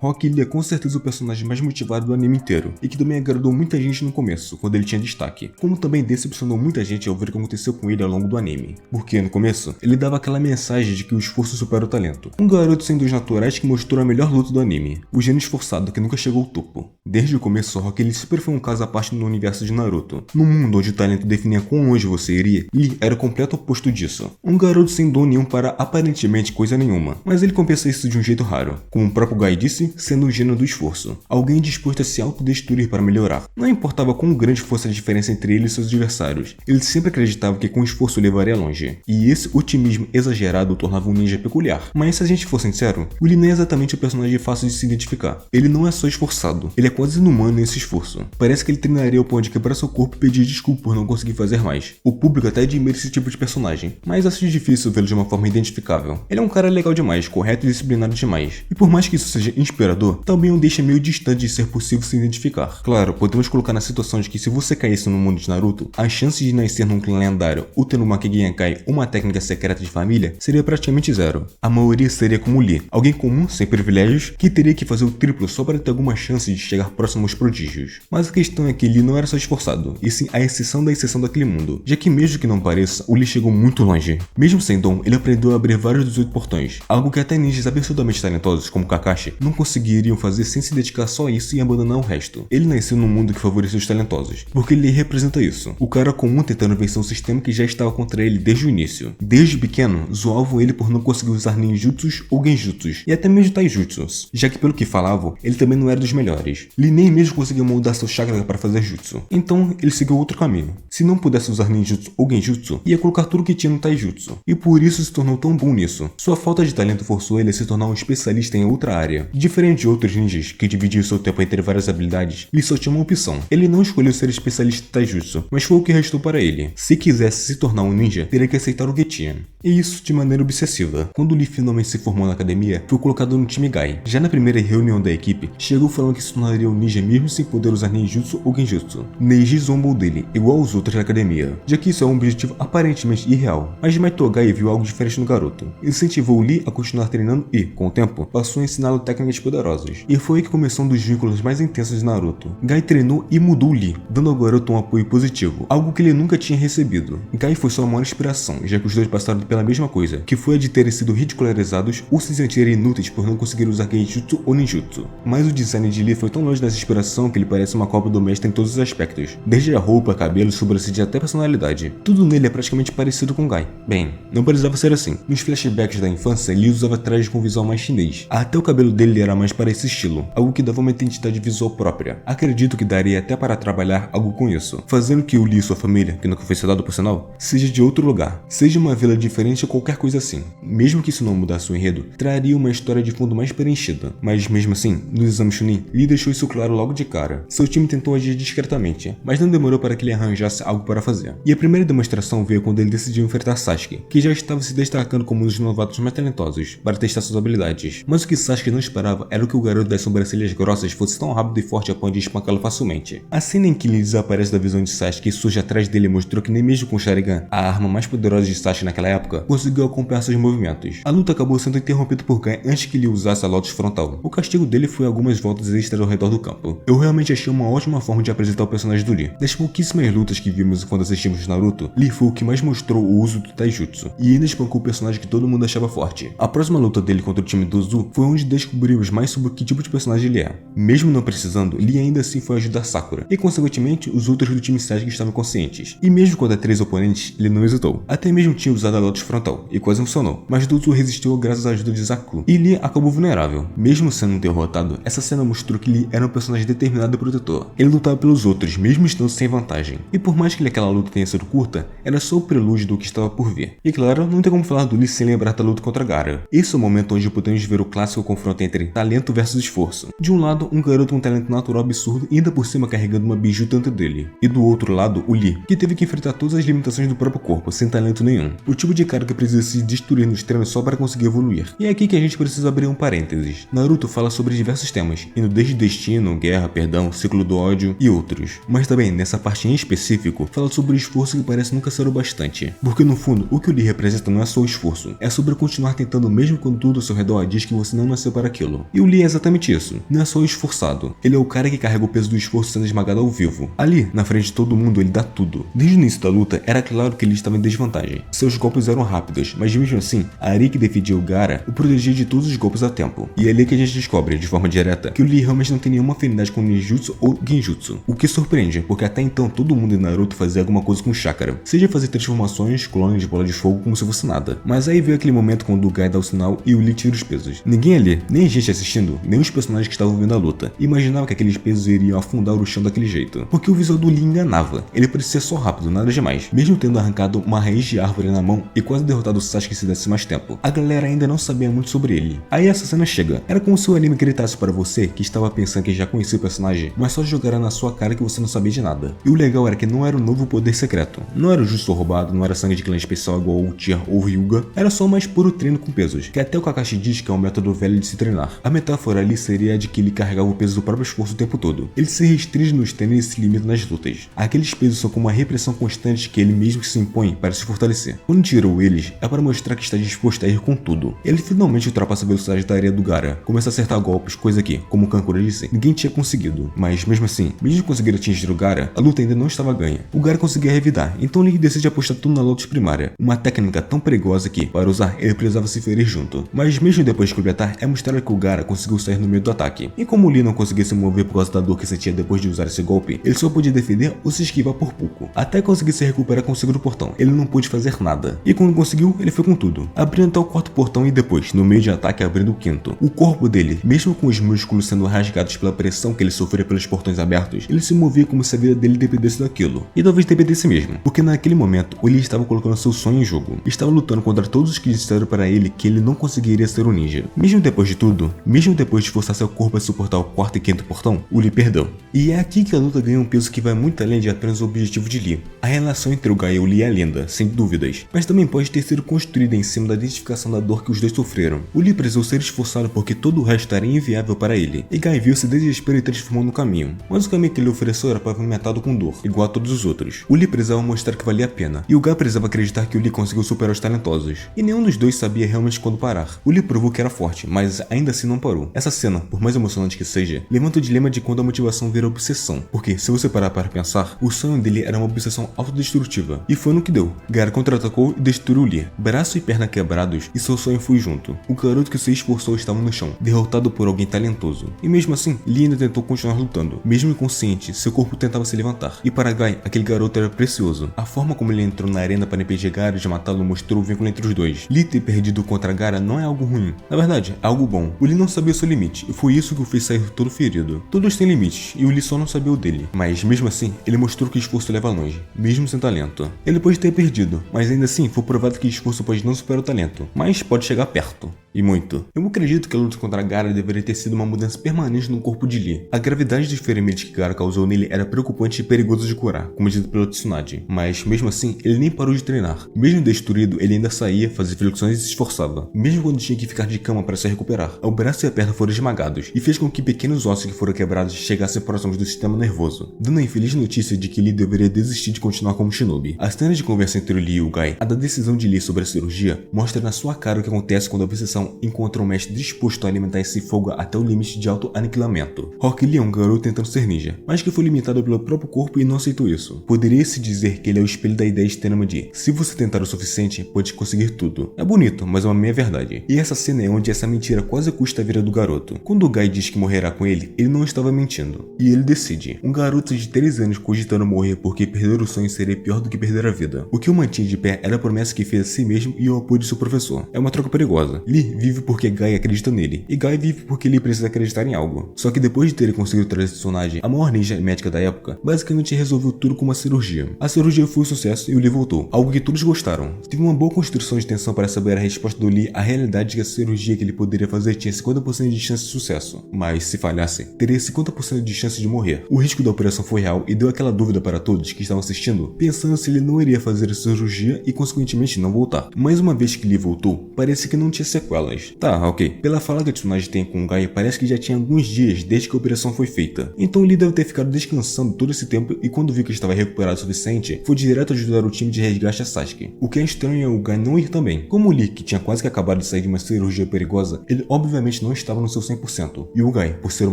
Rock Lee é com certeza o personagem mais motivado do anime inteiro, e que também agradou muita gente no começo, quando ele tinha destaque, como também decepcionou muita gente ao ver o que aconteceu com ele ao longo do anime, porque no começo, ele dava aquela mensagem de que o esforço supera o talento. Um garoto sem dons naturais que mostrou a melhor luta do anime, o gênio esforçado que nunca chegou ao topo. Desde o começo, Rock Lee sempre foi um caso à parte no universo de Naruto. No mundo onde o talento definia quão longe você iria, Lee era o completo oposto disso. Um garoto sem dom nenhum para aparentemente coisa nenhuma, mas ele compensa isso de um jeito raro, como o próprio Guy disse, sendo um gênio do esforço, alguém disposto a se autodestruir para melhorar. Não importava quão grande fosse a diferença entre ele e seus adversários, ele sempre acreditava que com esforço levaria longe, e esse otimismo exagerado o tornava um ninja peculiar. Mas se a gente for sincero, o Lee não é exatamente o personagem fácil de se identificar. Ele não é só esforçado, ele é quase inumano nesse esforço. Parece que ele treinaria ao ponto de quebrar seu corpo e pedir desculpa por não conseguir fazer mais. O público até admira esse tipo de personagem, mas acho difícil vê-lo de uma forma identificável. Ele é um cara legal demais, correto e disciplinado demais. E por mais que isso seja inspirador, também o deixa meio distante de ser possível se identificar. Claro, podemos colocar na situação de que se você caísse no mundo de Naruto, a chance de nascer num clã lendário ou ter no Makegenkai uma técnica secreta de família seria praticamente zero. A maioria seria como Lee, alguém comum, sem privilégios, que teria que fazer o triplo só para ter alguma chance de chegar próximo aos prodígios. Mas a questão é que Lee não era só esforçado, e sim a exceção da exceção daquele mundo, já que mesmo que não pareça, o Lee chegou muito longe. Mesmo sem dom, ele aprendeu a abrir vários dos 8 portões, algo que até ninjas absurdamente talentosos como Kakashi não conseguiriam fazer sem se dedicar só a isso e abandonar o resto. Ele nasceu num mundo que favorecia os talentosos, porque ele representa isso, o cara comum tentando vencer um sistema que já estava contra ele desde o início. Desde pequeno, zoavam ele por não conseguir usar ninjutsus ou genjutsus, e até mesmo taijutsus, já que pelo que falavam, ele também não era dos melhores. Ele nem mesmo conseguia moldar seu chakra para fazer jutsu, então ele seguiu outro caminho. Se não pudesse usar ninjutsu ou genjutsu, ia colocar tudo que tinha no taijutsu, e por isso se tornou tão bom nisso. Sua falta de talento forçou ele a se tornar um especialista em outra área. Diferente de outros ninjas, que dividiam seu tempo entre várias habilidades, ele só tinha uma opção. Ele não escolheu ser especialista em taijutsu, mas foi o que restou para ele. Se quisesse se tornar um ninja, teria que aceitar o que tinha. E isso de maneira obsessiva. Quando Lee finalmente se formou na academia, foi colocado no time Guy. Já na primeira reunião da equipe, chegou falando que se tornaria um ninja mesmo sem poder usar ninjutsu ou genjutsu. Neji zombou dele, igual aos outros da academia, já que isso é um objetivo aparentemente irreal. Mas Maito Guy viu algo diferente no garoto. Incentivou Lee a continuar treinando e, com o tempo, passou a ensiná-lo técnicas poderosas. E foi aí que começou um dos vínculos mais intensos de Naruto. Guy treinou e mudou Lee, dando ao garoto um apoio positivo, algo que ele nunca tinha recebido. Guy foi sua maior inspiração, já que os dois passaram pela mesma coisa, que foi a de terem sido ridicularizados ou se sentirem inúteis por não conseguir usar genjutsu ou ninjutsu. Mas o design de Lee foi tão longe dessa inspiração que ele parece uma cópia do mestre em todos os aspectos, desde a roupa, cabelo, sobrancelha até personalidade. Tudo nele é praticamente parecido com Guy. Bem, não precisava ser assim. Nos flashbacks da infância, Lee usava trajes com visual mais chinês. Até o cabelo dele era mais para esse estilo, algo que dava uma identidade visual própria. Acredito que daria até para trabalhar algo com isso, fazendo que o Lee e sua família, que nunca foi citado por sinal, seja de outro lugar, seja uma vila diferente ou qualquer coisa assim. Mesmo que isso não mudasse o enredo, traria uma história de fundo mais preenchida. Mas mesmo assim, no exame Chunin, Lee deixou isso claro logo de cara. Seu time tentou agir discretamente, mas não demorou para que ele arranjasse algo para fazer. E a primeira demonstração veio quando ele decidiu enfrentar Sasuke, que já estava se destacando como um dos novatos mais talentosos, para testar suas habilidades. Mas o que Sasuke não esperava era que o garoto das sobrancelhas grossas fosse tão rápido e forte a ponto de espancá-lo facilmente. A cena em que ele desaparece da visão de Sasuke e surge atrás dele mostrou que nem mesmo com o Sharingan, a arma mais poderosa de Sasuke naquela época, conseguiu acompanhar seus movimentos. A luta acabou sendo interrompida por Guy antes que ele usasse a Lotus Frontal. O castigo dele foi algumas voltas extras ao redor do campo. Eu realmente achei uma ótima forma de apresentar o personagem do Lee. Das pouquíssimas lutas que vimos quando assistimos Naruto, Lee foi o que mais mostrou o uso do taijutsu, e ainda espancou o personagem que todo mundo achava forte. A próxima luta dele contra o time do Zu foi onde descobrimos mais sobre que tipo de personagem ele é. Mesmo não precisando, Lee ainda assim foi ajudar Sakura, e consequentemente os outros do time Sasuke estavam conscientes. E mesmo contra 3 oponentes, ele não hesitou. Até mesmo tinha usado a Lotus Frontal, e quase funcionou, mas Dozu resistiu graças à ajuda de Zaku, e Lee acabou vulnerável. Mesmo sendo derrotado, essa cena mostrou que Lee era um personagem determinado e protetor. Ele lutava pelos outros, mesmo estando sem vantagem. E por mais que aquela luta tenha sido curta, era só o prelúdio do que estava por vir. E claro, não tem como falar do Lee sem lembrar da luta contra Gaara. Esse é o momento onde podemos ver o clássico confronto entre talento versus esforço. De um lado, um garoto com um talento natural absurdo e ainda por cima carregando uma biju dentro dele. E do outro lado, o Lee, que teve que enfrentar todas as limitações do próprio corpo, sem talento nenhum. O tipo de cara que precisa se destruir nos treinos só para conseguir evoluir. E é aqui que a gente precisa abrir um parênteses. Naruto fala sobre diversos temas, indo desde destino, guerra, perdão, ciclo do ódio e outros. Mas também, nessa parte em específico, fala sobre o esforço que parece nunca ser o bastante. Porque no fundo, o que o Lee representa não é só o esforço, é sobre continuar tentando mesmo quando tudo ao seu redor diz que você não nasceu para aquilo. E o Lee é exatamente isso. Não é só o esforçado. Ele é o cara que carrega o peso do esforço sendo esmagado ao vivo. Ali, na frente de todo mundo, ele dá tudo. Desde o início da luta, era claro que ele estava em desvantagem. Seus golpes eram rápidos, mas mesmo assim, a Ari que defendia o Gaara o protegia de todos os golpes a tempo. E é ali que a gente descobre, de forma direta, que o Lee realmente não tem nenhuma afinidade com ninjutsu ou genjutsu. O que surpreende, porque até então todo mundo em Naruto fazia alguma coisa com chakra. Seja fazer transformações, clones de bola de fogo como se fosse nada. Mas aí veio aquele momento quando o Guy dá o sinal e o Lee tira os pesos. Ninguém ali, nem a gente assistindo, nem os personagens que estavam vendo a luta, imaginava que aqueles pesos iriam afundar o chão daquele jeito. Porque o visual do Lee enganava. Ele parecia só rápido, nada demais. Mesmo tendo arrancado uma raiz de árvore na mão e quase derrotado o Sasuke se desse mais tempo, a galera ainda não sabia muito sobre ele. Aí essa cena chega. Era como se o anime gritasse para você que estava pensando que já conhecia o personagem, mas só jogaram na sua cara que você não sabia de nada. E o legal era que não era um novo poder secreto. Não era o Jutsu roubado, não era sangue de clã especial igual o Uchiha ou Hyuga. Era só mais puro treino com pesos, que até o Kakashi diz que é um método velho de se treinar. A metáfora ali seria a de que ele carregava o peso do próprio esforço o tempo todo. Ele se restringe nos treinos e se limita nas lutas. Aqueles pesos são como uma repressão constante que ele mesmo se impõe para se fortalecer. Quando tirou eles, é para mostrar que está disposto a ir com tudo. Ele finalmente ultrapassa a velocidade da areia do Gaara, começa a acertar golpes, coisa que, como o Kankura disse, ninguém tinha conseguido. Mas mesmo assim, mesmo conseguir atingir o Gaara, a luta ainda não estava ganha. O Gaara conseguia revidar, então ele decide apostar tudo na Lotus Primária, uma técnica tão perigosa que, para usar, ele precisava se ferir junto. Mas mesmo depois de completar, é mostrado que o Gaara conseguiu sair no meio do ataque. E como o Lee não conseguia se mover por causa da dor que sentia depois de usar esse golpe, ele só podia defender ou se esquivar por pouco, até conseguir se recuperar com o segundo portão. Ele não pôde fazer nada. E quando conseguiu, ele foi com tudo, abrindo até o quarto portão e depois, no meio de ataque, abrindo o quinto. O corpo dele, mesmo com os músculos sendo rasgados pela pressão que ele sofria pelos portões abertos, ele se movia como se a vida dele dependesse daquilo. E talvez dependesse mesmo, porque naquele momento, o Lee estava colocando seu sonho em jogo. Estava lutando contra todos os que disseram para ele que ele não conseguiria ser um ninja. Mesmo depois de tudo, mesmo depois de forçar seu corpo a suportar o quarto e quinto portão, o Lee perdeu. E é aqui que a luta ganha um peso que vai muito além de apenas o objetivo de Lee. A relação entre o Guy e o Lee é linda, sem dúvidas, mas também pode ter sido construída em cima da identificação da dor que os dois sofreram. O Lee precisou ser esforçado porque todo o resto era inviável para ele, e Guy viu-se desespero e transformou no caminho. Mas o caminho que ele ofereceu era pavimentado com dor, igual a todos os outros. O Lee precisava mostrar que valia a pena, e o Guy precisava acreditar que o Lee conseguiu superar os talentosos. E nenhum dos dois sabia realmente quando parar. O Lee provou que era forte, mas ainda assim não parou. Essa cena, por mais emocionante que seja, levanta o dilema de quando a motivação vira obsessão, porque se você parar para pensar, o sonho dele era uma obsessão autodestrutiva, e foi no que deu. Gaara contra-atacou e destruiu Lee, braço e perna quebrados, e seu sonho foi junto. O garoto que se esforçou estava no chão, derrotado por alguém talentoso. E mesmo assim, Lee ainda tentou continuar lutando. Mesmo inconsciente, seu corpo tentava se levantar. E para Guy, aquele garoto era precioso. A forma como ele entrou na arena para impedir Gaara de matá-lo mostrou o vínculo entre os dois. Lee ter perdido contra Gaara não é algo ruim. Na verdade, é algo bom. O Lee não sabia o seu limite, e foi isso que o fez sair todo ferido. Todos têm limites, e o Lee só não sabia o dele. Mas mesmo assim, ele mostrou que o esforço leva longe, mesmo sem talento. Ele pode ter perdido, mas ainda assim foi provado que o esforço pode não superar o talento, mas pode chegar perto. E muito. Eu acredito que a luta contra Gaara deveria ter sido uma mudança permanente no corpo de Lee. A gravidade dos ferimentos que Gaara causou nele era preocupante e perigoso de curar, como dito pelo Tsunade. Mas mesmo assim, ele nem parou de treinar. Mesmo destruído, ele ainda saía, fazia flexões e se esforçava. Mesmo quando tinha que ficar de cama para se recuperar. O braço e a perna foram esmagados, e fez com que pequenos ossos que foram quebrados chegassem próximos do sistema nervoso, dando a infeliz notícia de que Lee deveria desistir de continuar como shinobi. As cenas de conversa entre o Lee e o Guy, a da decisão de Lee sobre a cirurgia, mostra na sua cara o que acontece quando a obsessão encontra um mestre disposto a alimentar esse fogo até o limite de auto-aniquilamento. Rock Lee é um garoto tentando ser ninja, mas que foi limitado pelo próprio corpo e não aceitou isso. Poderia-se dizer que ele é o espelho da ideia extrema de se você tentar o suficiente, pode conseguir tudo. É bonito, mas é uma meia-verdade. E essa cena é onde essa mentira quase custa a vida do garoto. Quando o Guy diz que morrerá com ele não estava mentindo. E ele decide. Um garoto de 3 anos cogitando morrer porque perder o sonho seria pior do que perder a vida. O que o mantinha de pé era a promessa que fez a si mesmo e o apoio de seu professor. É uma troca perigosa. Lee vive porque Guy acredita nele, e Guy vive porque Lee precisa acreditar em algo. Só que depois de terem conseguido trazer Tsunade, a maior ninja médica da época, basicamente resolveu tudo com uma cirurgia. A cirurgia foi um sucesso e o Lee voltou, algo que todos gostaram. Teve uma boa construção de tensão para saber a resposta do Lee à realidade de que a cirurgia que ele poderia fazer tinha 50% de chance de sucesso, mas se falhasse, teria 50% de chance de morrer. O risco da operação foi real e deu aquela dúvida para todos que estavam assistindo, pensando se ele não iria fazer a cirurgia e consequentemente não voltar. Mas uma vez que Lee voltou, parece que não tinha sequelas. Tá, ok. Pela fala que a Tsunade tem com o Guy, parece que já tinha alguns dias desde que a operação foi feita. Então Lee deve ter ficado descansando todo esse tempo e quando viu que estava recuperado o suficiente, foi direto ajudar o time de resgate a Sasuke. O que é estranho é o Guy não ir também. Como o Lee, que tinha quase que acabado de sair de uma cirurgia perigosa, ele obviamente realmente não estava no seu 100%. E o Guy, por ser o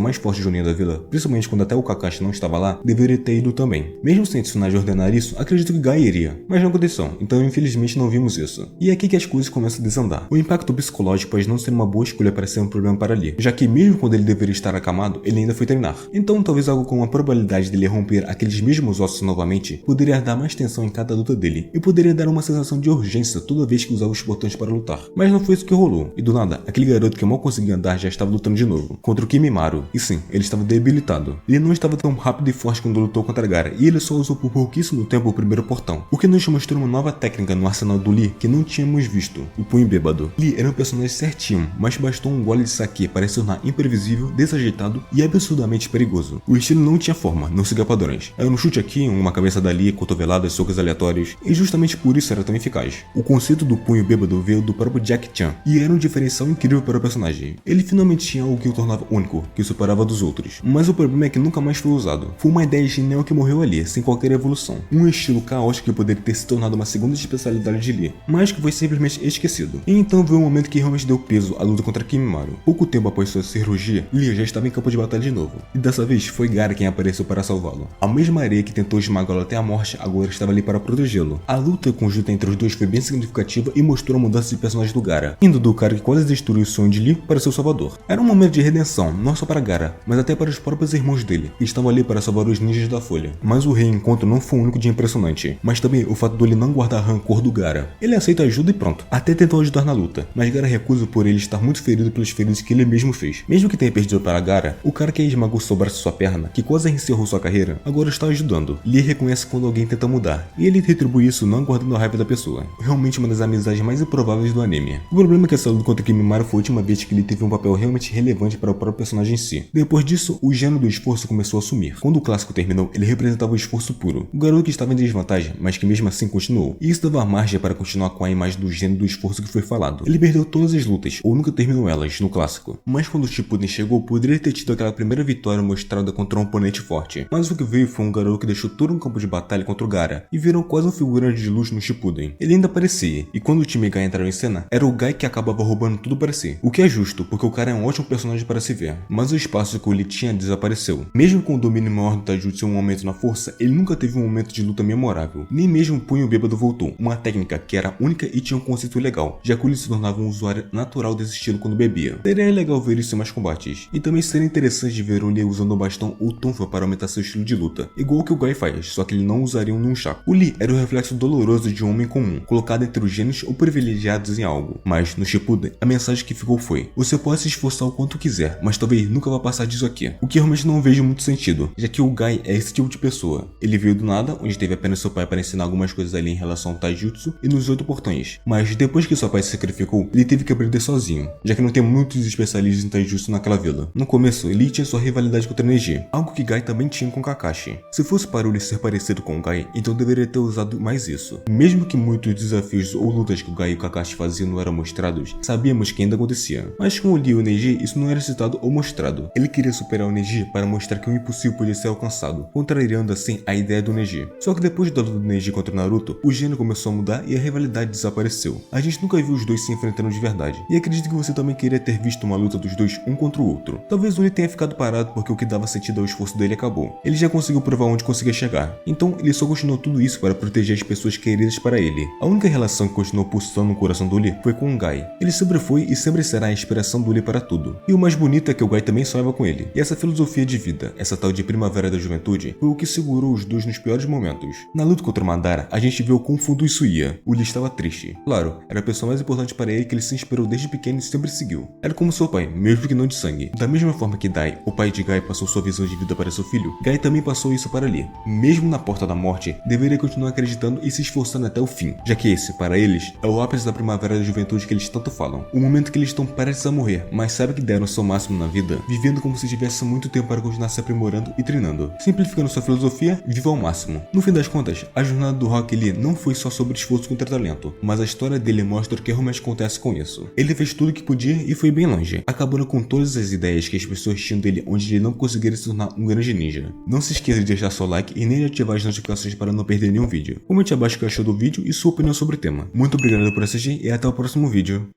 mais forte Jonin da vila, principalmente quando até o Kakashi não estava lá, deveria ter ido também. Mesmo sem Tsunade ordenar isso, acredito que Guy iria, mas não aconteceu, então infelizmente não vimos isso. E é aqui que as coisas começam a desandar. O impacto psicológico pode não ser uma boa escolha para ser um problema para Lee, já que mesmo quando ele deveria estar acamado, ele ainda foi treinar. Então talvez algo com a probabilidade dele romper aqueles mesmos ossos novamente poderia dar mais tensão em cada luta dele, e poderia dar uma sensação de urgência toda vez que usava os botões para lutar. Mas não foi isso que rolou, e do nada, aquele garoto que mal conseguia andar já estava lutando de novo, contra o Kimimaro. E sim, ele estava debilitado. Ele não estava tão rápido e forte quando lutou contra Gaara, e ele só usou por pouquíssimo tempo o primeiro portão, o que nos mostrou uma nova técnica no arsenal do Lee que não tínhamos visto, o punho bêbado. Lee era um personagem certinho, mas bastou um gole de saque para se tornar imprevisível, desajeitado e absurdamente perigoso. O estilo não tinha forma, não seguia padrões. Era um chute aqui, uma cabeça dali, cotoveladas, socos aleatórios, e justamente por isso era tão eficaz. O conceito do punho bêbado veio do próprio Jack Chan, e era um diferencial incrível para o personagem. Ele finalmente tinha algo que o tornava único, que o separava dos outros. Mas o problema é que nunca mais foi usado. Foi uma ideia genial que morreu ali, sem qualquer evolução. Um estilo caótico que poderia ter se tornado uma segunda especialidade de Lee, mas que foi simplesmente esquecido. E então veio um momento que realmente deu peso à luta contra Kimimaro. Pouco tempo após sua cirurgia, Lee já estava em campo de batalha de novo. E dessa vez foi Gaara quem apareceu para salvá-lo. A mesma areia que tentou esmagá-lo até a morte agora estava ali para protegê-lo. A luta conjunta entre os dois foi bem significativa e mostrou a mudança de personagem do Gaara, indo do cara que quase destruiu o sonho de Lee para seu salvador. Era um momento de redenção, não só para Gaara, mas até para os próprios irmãos dele, que estavam ali para salvar os ninjas da Folha. Mas o reencontro não foi o único dia impressionante, mas também o fato dele não guardar rancor do Gaara. Ele aceita ajuda e pronto, até tentou ajudar na luta, mas Gaara recusa por ele estar muito ferido pelas feridas que ele mesmo fez. Mesmo que tenha perdido para Gaara, o cara que esmagou seu braço e sua perna, que quase encerrou sua carreira, agora está ajudando. Lee reconhece quando alguém tenta mudar, e ele retribui isso não guardando a raiva da pessoa. Realmente uma das amizades mais improváveis do anime. O problema é que essa luta contra Kimimaro foi a última vez que ele teve um papel realmente relevante para o próprio personagem em si. Depois disso, o gênero do esforço começou a sumir. Quando o clássico terminou, ele representava o esforço puro. O garoto que estava em desvantagem, mas que mesmo assim continuou. E isso dava margem para continuar com a imagem do gênero do esforço que foi falado. Ele perdeu todas as lutas, ou nunca terminou elas, no clássico. Mas quando o Shippuden chegou, poderia ter tido aquela primeira vitória mostrada contra um oponente forte. Mas o que veio foi um garoto que deixou todo um campo de batalha contra o Gaara, e virou quase um figurante de luxo no Shippuden. Ele ainda aparecia, e quando o time Guy entrou em cena, era o Guy que acabava roubando tudo para si. O que é justo, porque o cara é um ótimo personagem para se ver. Mas o espaço que ele tinha desapareceu. Mesmo com o domínio maior do Taijutsu e um aumento na força, ele nunca teve um momento de luta memorável. Nem mesmo o punho bêbado voltou, uma técnica que era única e tinha um conceito legal, já que ele se tornava um usuário natural desse estilo quando bebia. Seria legal ver isso em mais combates, e também seria interessante de ver o Lee usando o bastão ou tonfa para aumentar seu estilo de luta, igual que o Guy faz, só que ele não usaria um nunchaku. O Lee era o reflexo doloroso de um homem comum, colocado entre os gênios ou privilegiados em algo. Mas no Shippuden, a mensagem que ficou foi: você pode se esforçar o quanto quiser, mas talvez nunca vá passar disso aqui. O que realmente não vejo muito sentido, já que o Guy é esse tipo de pessoa. Ele veio do nada, onde teve apenas seu pai para ensinar algumas coisas ali em relação ao Taijutsu e nos 8 portões. Mas depois que seu pai se sacrificou, ele teve que aprender sozinho, já que não tem muitos especialistas em Taijutsu naquela vila. No começo, ele tinha sua rivalidade contra a Neji, algo que Guy também tinha com Kakashi. Se fosse para ele ser parecido com o Guy, então deveria ter usado mais isso. Mesmo que muitos desafios ou lutas que o Guy e o Kakashi faziam não eram mostrados, sabíamos que ainda acontecia. Mas com o Lee e o Neji, isso não era citado ou mostrado. Ele queria superar o Neji para mostrar que o impossível podia ser alcançado, contrariando assim a ideia do Neji. Só que depois da luta do Neji contra o Naruto, o gênero começou a mudar e a rivalidade desapareceu. A gente nunca viu os dois se enfrentando de verdade, e acredito que você também queria ter visto uma luta dos dois um contra o outro. Talvez o Lee tenha ficado parado porque o que dava sentido ao esforço dele acabou. Ele já conseguiu provar onde conseguia chegar, então ele só continuou tudo isso para proteger as pessoas queridas para ele. A única relação que continuou pulsando no coração do Lee foi com o Guy. Ele sempre foi e sempre será a inspiração do Lee para tudo. E o mais bonito é que o Guy também sonhava com ele. E essa filosofia de vida, essa tal de primavera da juventude, foi o que segurou os dois nos piores momentos. Na luta contra o Madara, a gente viu o quão fundo isso ia. O Lee estava triste. Claro, era a pessoa mais importante para ele que ele se inspirou desde pequeno e sempre seguiu. Era como seu pai, mesmo que não de sangue. Da mesma forma que Dai, o pai de Guy, passou sua visão de vida para seu filho, Guy também passou isso para Lee. Mesmo na porta da morte, deveria continuar acreditando e se esforçando até o fim, já que esse, para eles, é o ápice da primavera da juventude que eles tanto falam. O momento que eles estão prestes a morrer, mas sabem que deram o seu máximo na vida, vivendo como se tivesse muito tempo para continuar se aprimorando e treinando. Simplificando sua filosofia, viva ao máximo. No fim das contas, a jornada do Rock Lee não foi só sobre esforço contra talento, mas a história dele mostra o que realmente acontece com isso. Ele fez tudo o que podia e foi bem longe, acabando com todas as ideias que as pessoas tinham dele onde ele não conseguiria se tornar um grande ninja. Não se esqueça de deixar seu like e nem de ativar as notificações para não perder nenhum vídeo. Comente abaixo o que achou do vídeo e sua opinião sobre o tema. Muito obrigado por assistir e até o próximo vídeo.